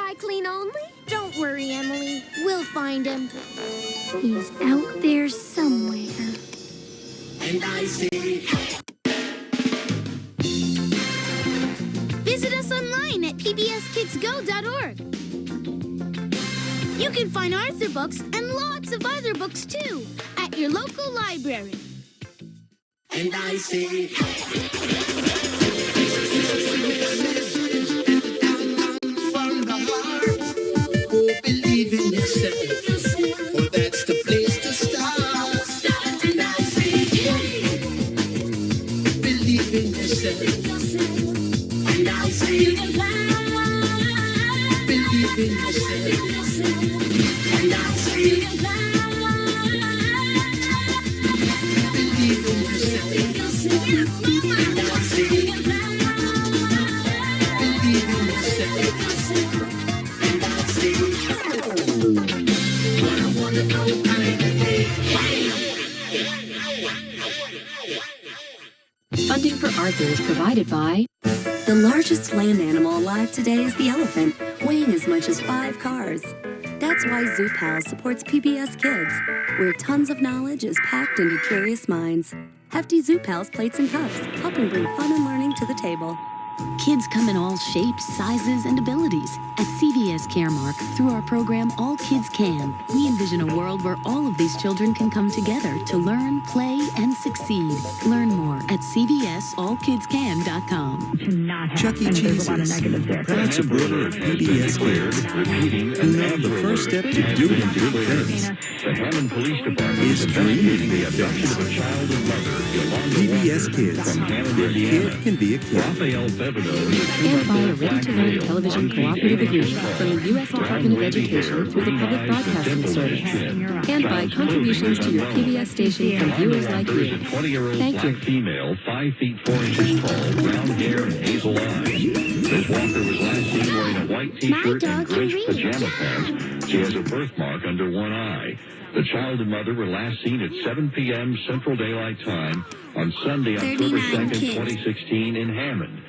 dry clean only? Don't worry, Emily. We'll find him. He's out there somewhere. And I say... Visit us online at PBSkidsGo.org. You can find Arthur books and lots of other books, too, at your local library. And I say... From the heart, oh, believe in yourself, for that's the place to start. And I say, believe in yourself. And I say, believe in yourself. And I say, believe in yourself. And I say, believe in yourself. And I say, what a wonderful kind of day. Funding for Arthur is provided by... The largest land animal alive today is the elephant, weighing as much as 5 cars. That's why Zoo Pals supports PBS Kids, where tons of knowledge is packed into curious minds. Hefty Zoo Pals plates and cups, helping bring fun and learning to the table. Kids come in all shapes, sizes, and abilities. At CVS Caremark, through our program All Kids Can, we envision a world where all of these children can come together to learn, play, and succeed. Learn more at cvsallkidscan.com. Chuck E. Cheese's, proud supporter of PBS Kids, who know the first step to doing big things is dreaming big things. PBS Kids, where a kid can be a kid. And by a ready-to-learn television cooperative agreement from the U.S. Department of Education through the Public Broadcasting Service. And by contributions to your PBS station from viewers like you. Thank you. Female, 5 feet 4 inches tall, brown hair and hazel eyes. Ms. Walker was last seen wearing a white t-shirt and Grinch pajama pants. She has a birthmark under one eye. The child and mother were last seen at 7 p.m. Central Daylight Time on Sunday, October 2nd, 2016 in Hammond,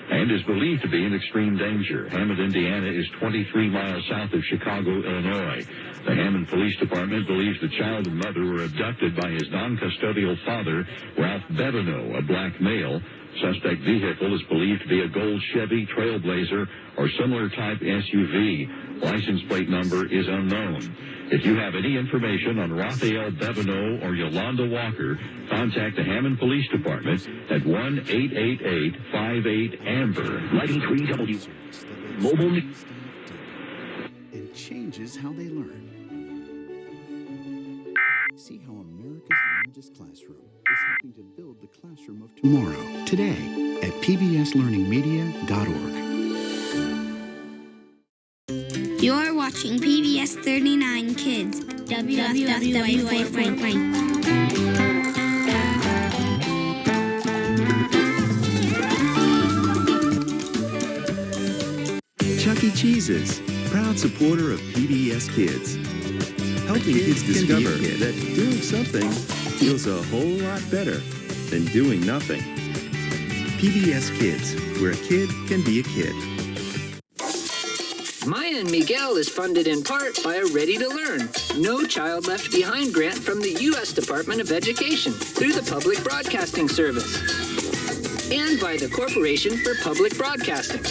and is believed to be in extreme danger. Hammond, Indiana is 23 miles south of Chicago, Illinois. The Hammond Police Department believes the child and mother were abducted by his non-custodial father, Ralph Bebineau, a black male. Suspect vehicle is believed to be a gold Chevy Trailblazer or similar type SUV. License plate number is unknown. If you have any information on Raphael Bebineau or Yolanda Walker, contact the Hammond Police Department at 1-888-58-AMBER. Lighting 3W. Mobile. And changes how they learn. See how America's largest classroom is helping to build the classroom of tomorrow. Today at PBSlearningmedia.org. You're watching PBS 39 Kids, WFWA Franklin. Chuck E. Cheese's, proud supporter of PBS Kids, helping kids discover that doing something feels a whole lot better than doing nothing. PBS Kids, where a kid can be a kid. Maya and Miguel is funded in part by a Ready to Learn, No Child Left Behind grant from the U.S. Department of Education through the Public Broadcasting Service, and by the Corporation for Public Broadcasting.